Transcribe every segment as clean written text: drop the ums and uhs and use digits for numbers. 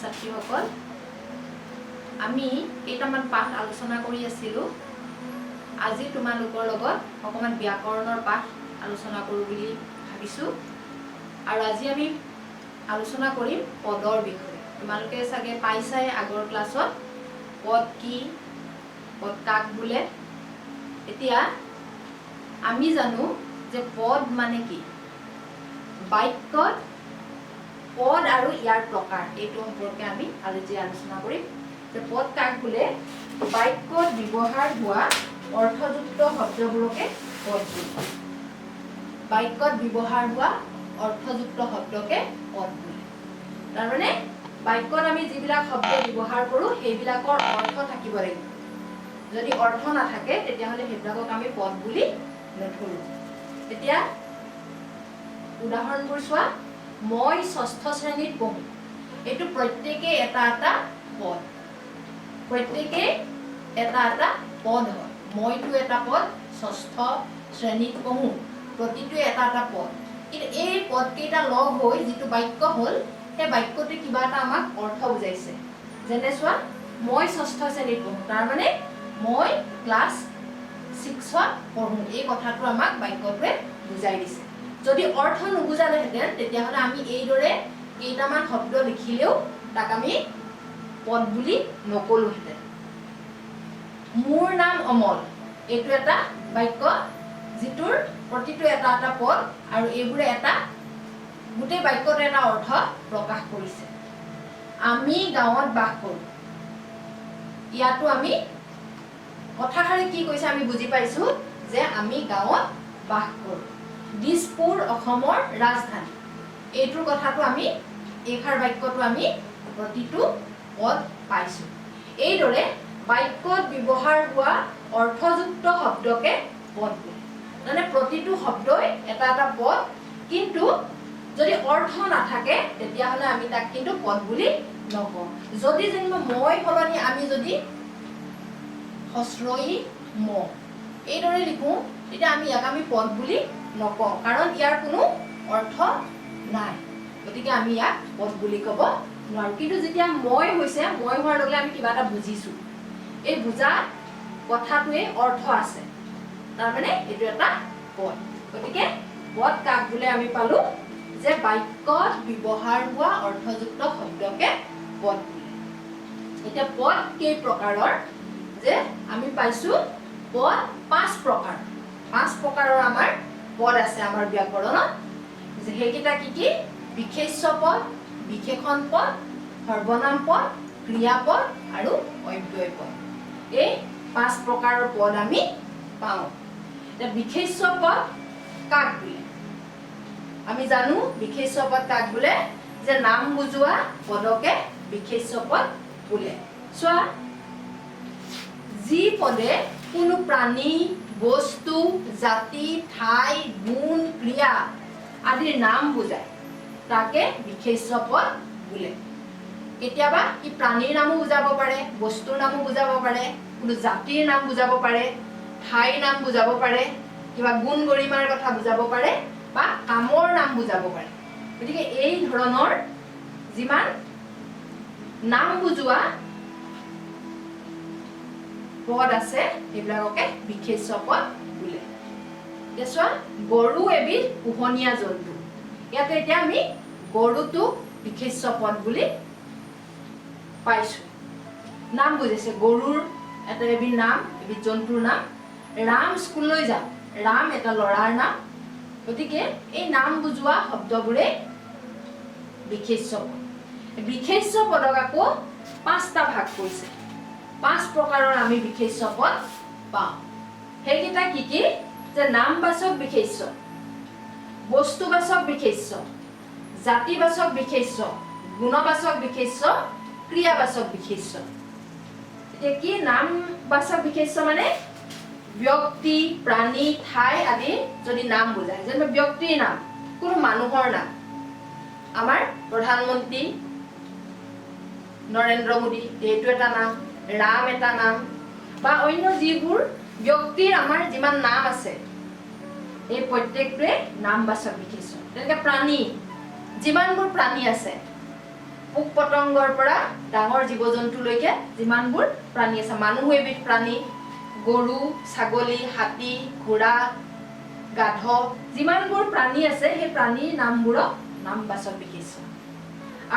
ছাত্ৰীসকল আমি কেইটামান পাঠ আলোচনা কৰি আছিলো আজি তোমালোকৰ লগত অকমান ব্যাকৰণৰ পাঠ আলোচনা কৰো বুলি ভাবিছো আৰু আজি আমি আলোচনা কৰিম পদৰ বিষয়ে তোমালোকে সাগে পাইছাই আগৰ ক্লাছত পদ কি পদ কাক বোলে এতিয়া আমি জানো যে পদ মানে কি বাক্যত পদ আৰু ইয়াৰ প্ৰকাৰ এইটো সম্পৰ্কে আমি আজি আলোচনা কৰিম যে পদ কাক বোলে বাক্যত ব্যৱহাৰ হোৱা অৰ্থযুক্ত শব্দবোৰকে পদ বোলে বাক্যত ব্যৱহাৰ হোৱা অৰ্থযুক্ত শব্দকে পদ বোলে তাৰ মানে বাক্যত আমি যিবিলাক শব্দ ব্যৱহাৰ কৰো সেইবিলাকৰ অৰ্থ থাকিব লাগিব যদি অৰ্থ নাথাকে তেতিয়া হলে সেইবিলাকক আমি পদ বুলি নধৰো এতিয়া উদাহৰণবোৰ চোৱা মই ষষ্ঠ শ্ৰেণীত পঢ়ো এটো প্ৰত্যেককে এটা এটা পদ প্ৰত্যেককে এটা এটা পদ হয় মইটো এটা পদ ষষ্ঠ শ্ৰেণীত পঢ়ো প্ৰতিটো এটা এটা পদ কিন্তু এই পদ কেইটা লগ হৈ যেটো বাক্য হল সেই বাক্যটো কিবা এটা আমাক অৰ্থ বুজাইছে যেনে চোৱা মই ষষ্ঠ শ্ৰেণীত পঢ়ো তাৰ মানে মই ক্লাছ 6ত পঢ়ো এই কথাটো আমাক বাক্যটোৱে বুজাই দিছে যদি অৰ্থ নুবুজালে হেতেন তেতিয়া হলে আমি এই দৰে কেইটামান শব্দ লিখিলেও তাক আমি পদ বুলি নকলো হেতেন মোৰ নাম অমল এইটো এটা বাক্য যিটোৰ প্ৰতিটো এটা এটা পদ আৰু এইবোৰে এটা গোটেই বাক্যত এটা অৰ্থ প্ৰকাশ কৰিছে আমি গাঁৱত বাস কৰো ইয়াতো আমি কথাখাৰি কি কৈছে আমি বুজি পাইছো যে আমি গাঁৱত বাস কৰো দিছপুৰ অসমৰ ৰাজধানী এইটোৰ কথাটো আমি এইখাৰ বাক্যটো আমি প্ৰতিটো পদ পাইছো এইদৰে বাক্যত ব্যৱহাৰ হোৱা অৰ্থযুক্ত শব্দকে পদ বোলে মানে প্ৰতিটো শব্দই এটা এটা পদ কিন্তু যদি অৰ্থ নাথাকে তেতিয়া হলে আমি তাক কিন্তু পদ বুলি নকওঁ যদি যেনিবা মই হলনি আমি যদি হস্ৰই ম এইদৰে লিখো তেতিয়া আমি ইয়াক আমি পদ বুলি নকওঁ কাৰণ ইয়াৰ কোনো অৰ্থ নাই গতিকে আমি ইয়াক পদ বুলি ক'ব নোৱাৰো কিন্তু যেতিয়া মই হৈছে মই হোৱাৰ লগে আমি কিবা এটা বুজিছো এই বুজা কথাটোৱে অৰ্থ আছে তাৰ মানে এইটো এটা পদ গতিকে পদ কাক বোলে আমি পালো যে বাক্যত ব্যৱহাৰ হোৱা অৰ্থযুক্ত শব্দকে পদ বোলে এতিয়া পদ কেই প্ৰকাৰৰ যে আমি পাইছো পদ 5 প্ৰকাৰৰ আমাৰ পদ আছে আমাৰ ব্যাকৰণত যে হেকিটা কি বিশেষ্য পদ বিশেষণ পদ সৰ্বনাম পদ ক্ৰিয়াপদ আৰু অব্যয় পদ এই 5 প্ৰকাৰৰ পদ আমি পাওঁ এতিয়া বিশেষ্য পদ কাক বোলে আমি জানো বিশেষ্য পদ কাক বোলে যে নাম বুজোৱা পদকে বিশেষ্য পদ বোলে চোৱা যি পদে কোনো প্ৰাণী বস্তু জাতি ঠাই গুণ ক্ৰিয়া আদিৰ নাম বুজায় তাকে বিশেষ্য পদ বোলে কেতিয়াবা কি প্ৰাণীৰ নামো বুজাব পাৰে বস্তুৰ নামো বুজাব পাৰে কোনো জাতিৰ নাম বুজাব পাৰে ঠাইৰ নাম বুজাব পাৰে কিবা গুণ গৰিমাৰ কথা বুজাব পাৰে বা কামৰ নাম বুজাব পাৰে গতিকে এই ধৰণৰ যিমান নাম বুজোৱা পদ আছে সেইবিলাককে বিশেষ্য পদ বোলে এতিয়া গৰু এবিধ পোহনীয়া জন্তু ইয়াতে এতিয়া আমি গৰুটো বিশেষ্য পদ বুলি পাইছো নাম বুজিছে গৰুৰ এটা এবিধ নাম এবিধ জন্তুৰ নাম ৰাম স্কুললৈ যাওঁ ৰাম এটা লৰাৰ নাম গতিকে এই নাম বুজোৱা শব্দবোৰে বিশেষ্য পদ বিশেষ্য পদক আকৌ 5টা ভাগ কৰিছে 5 প্ৰকাৰৰ আমি বিশেষ্য পদ পাওঁ সেইকেইটা কি যে নামবাচক বিশেষ্য বস্তুবাচক বিশেষ্য জাতিবাচক বিশেষ্য গুণবাচক বিশেষ্য ক্ৰিয়াবাচক বিশেষ্য এতিয়া কি নামবাচক বিশেষ্য মানে ব্যক্তি প্ৰাণী ঠাই আদি যদি নাম বুজায় যেনে ব্যক্তিৰ নাম কোনো মানুহৰ নাম আমাৰ প্ৰধানমন্ত্ৰী নৰেন্দ্ৰ মোদী এইটো এটা নাম ৰাম এটা নাম বা অন্য যিবোৰ ব্যক্তিৰ আমাৰ যিমান নাম আছে এই প্ৰত্যেকটোৱে নামবাচক বিশেষ্য তেনেকৈ প্ৰাণী যিমানবোৰ প্ৰাণী আছে পোক পতংগৰ পৰা ডাঙৰ জীৱ-জন্তুলৈকে যিমানবোৰ প্ৰাণী আছে, মানুহ এবিধ প্ৰাণী, গৰু, ছাগলী, হাতী, ঘোঁৰা, গাধ, যিমানবোৰ প্ৰাণী আছে সেই প্ৰাণীৰ নামবোৰক নামবাচক বিশেষ্য।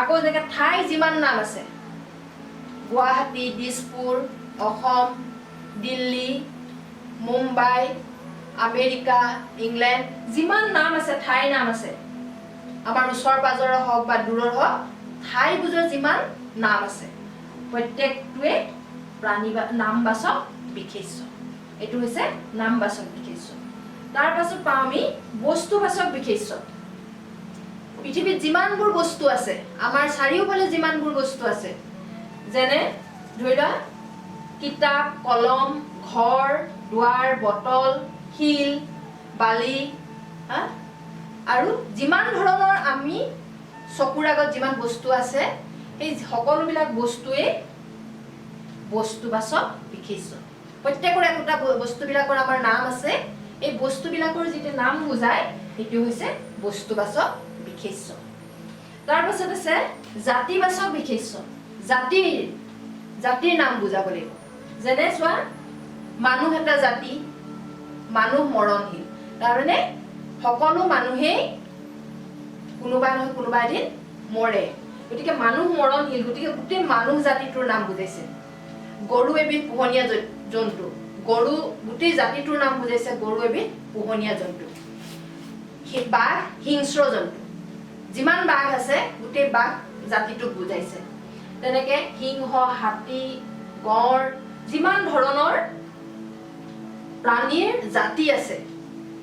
আকৌ যেনেকৈ ঠাই যিমান নাম আছে, গুৱাহাটী, দিছপুৰ, অসম, দিল্লী, মুম্বাই, আমেৰিকা, ইংলেণ্ড, যিমান নাম আছে, ঠাইৰ নাম আছে, আমাৰ ওচৰ পাজৰৰ হওক বা দূৰৰ হওক, ঠাই বুজৰ যিমান নাম আছে প্ৰত্যেকটোৱে প্ৰাণী নামবাচক বিশেষ্য। এইটো হৈছে নামবাচক বিশেষ্য। তাৰ পাছত পাওঁ আমি বস্তুবাচক বিশেষ্য। পৃথিৱীত যিমানবোৰ বস্তু আছে, আমাৰ চাৰিওফালে যিমানবোৰ বস্তু আছে, যেনে ধৰি লোৱা কিতাপ, কলম, ঘৰ, দুৱাৰ, বটল, শিল, বালি, আৰু যিমান ধৰণৰ আমি চকুৰ আগত যিমান বস্তু আছে, সেই সকলোবিলাক বস্তুৱে বস্তুবাচক বিশেষ্য। প্ৰত্যেকৰে একোটা বস্তুবিলাকৰ আমাৰ নাম আছে, এই বস্তুবিলাকৰ যিটো নাম বুজায় সেইটো হৈছে বস্তুবাচক বিশেষ্য। তাৰপাছত আছে জাতিবাচক বিশেষ্য। জাতিৰ নাম বুজাব লাগিব। যেনে চোৱা, মানুহ এটা জাতি, মানুহ মৰণশীল, তাৰমানে সকলো মানুহেই কোনোবা নহয় কোনোবা এদিন মৰে, গতিকে মানুহ মৰণশীল, গতিকে গোটেই মানুহ জাতিটোৰ নাম বুজাইছে। গৰু এবিধ পোহনীয়া জন্তু, গৰু গোটেই জাতিটোৰ নাম বুজাইছে, গৰু এবিধ পোহনীয়া জন্তু। বাঘ হিংস্ৰ জন্তু, যিমান বাঘ আছে গোটেই বাঘ জাতিটোক বুজাইছে। তেনেকে সিংহ, হাতী, গঁড়, যিমান ধৰণৰ প্ৰাণীৰ জাতি আছে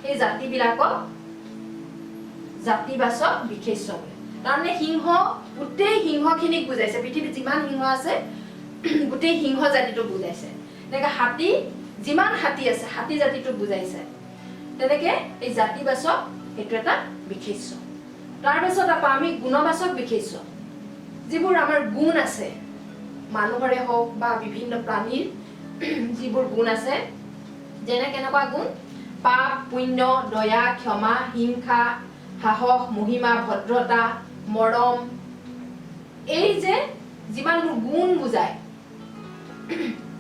সেই জাতিবিলাকক জাতিবাচক বিশেষ্য বোলে। তাৰমানে সিংহ, গোটেই সিংহখিনিক বুজাইছে, পৃথিৱীত যিমান সিংহ আছে গোটেই সিংহ জাতিটোক বুজাইছে। তেনেকে হাতী, যিমান হাতী আছে হাতী জাতিটোক বুজাইছে। তেনেকে এই জাতিবাচক এইটো এটা বিশেষ্য। তাৰপিছত আকৌ আমি গুণবাচক বিশেষ্য, যিবোৰ আমাৰ গুণ আছে, মানুহৰে হওক বা বিভিন্ন প্ৰাণীৰ যিবোৰ গুণ আছে, যেনে কেনেকুৱা গুণ, পাপ, পুণ্য, দয়া, ক্ষমা, হিংসা, সাহস, মহিমা, ভদ্ৰতা, মৰম, এই যে যিমানবোৰ গুণ বুজায়,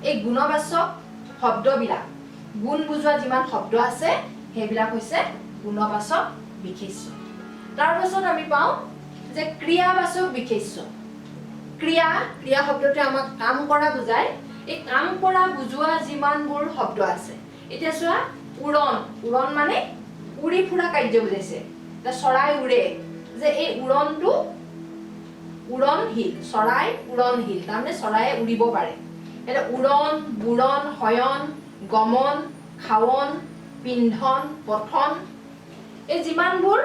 এই গুণবাচক শব্দবিলাক, গুণ বুজোৱা যিমান শব্দ আছে সেইবিলাক হৈছে গুণবাচক বিশেষ্য। তাৰপাছত আমি পাওঁ যে ক্ৰিয়াবাচক বিশেষ্য। ক্ৰিয়া শব্দটোৱে আমাক কাম কৰা বুজায়। এই কাম কৰা বুজোৱা যিমানবোৰ শব্দ আছে, এতিয়া চোৱা, উৰণ মানে উৰি ফুৰা কাৰ্য বুজাইছে। চৰাই উৰে, যে এই উৰণটো উৰণশীল, চৰাই উৰণশীল, তাৰমানে চৰায়ে উৰিব পাৰে। এতিয়া উৰণ, বুৰণ, শয়ন, গমন, খাৱন, পিন্ধন, পঠন, এই যিমানবোৰ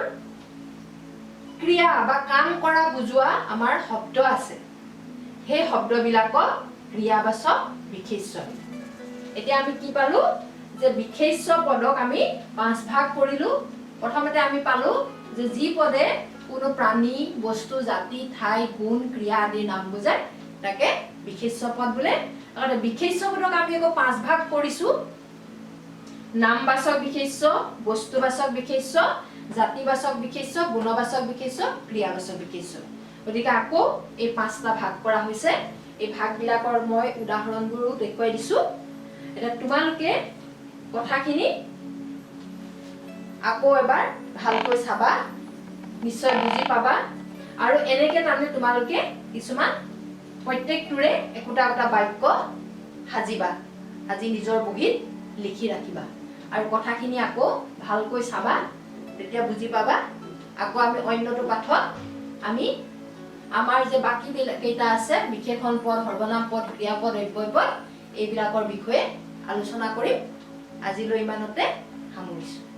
ক্ৰিয়া বা কাম কৰা বুজোৱা আমাৰ শব্দ আছে, সেই শব্দবিলাকক ক্ৰিয়াবাচক বিশেষ্য। এতিয়া আমি কি পালো, যে বিশেষ্য পদক আমি 5 ভাগ কৰিলো। প্ৰথমতে আমি পালো যে যি পদে কোনো প্ৰাণী, বস্তু, জাতি, ঠাই, গুণ, ক্ৰিয়া আদিৰ নাম বুজায় তাকে বিশেষ্য পদ বোলে। বিশেষ্য পদক আমি আকৌ 5 ভাগ কৰিছো: নামবাচক বিশেষ্য, বস্তুবাচক বিশেষ্য, জাতিবাচক বিশেষ্য, গুণবাচক বিশেষ্য, ক্ৰিয়াবাচক বিশেষ্য। গতিকে আকৌ এই 5টা ভাগ কৰা হৈছে। এই ভাগবিলাকৰ মই উদাহৰণবোৰো দেখুৱাই দিছো। এতিয়া তোমালোকে কথাখিনি আকৌ এবাৰ ভালকৈ চাবা, নিশ্চয় বুজি পাবা। আৰু এনেকে তাৰমানে তোমালোকে কিছুমান প্ৰত্যেকটোৰে একোটা একোটা বাক্য সাজিবা, আজি নিজৰ বহীত লিখি ৰাখিবা। আৰু কথাখিনি আকৌ ভালকৈ চাবা, তেতিয়া বুজি পাবা। আকৌ আমি অন্যটো পাঠত আমি আমাৰ যে বাকী কেইটা আছে, বিশেষণ পদ, সৰ্বনাম পদ, ক্ৰিয়াপদ, অব্যয় পদ, এইবিলাকৰ বিষয়ে আলোচনা কৰিম। আজিলৈ ইমানতে সামৰিছোঁ।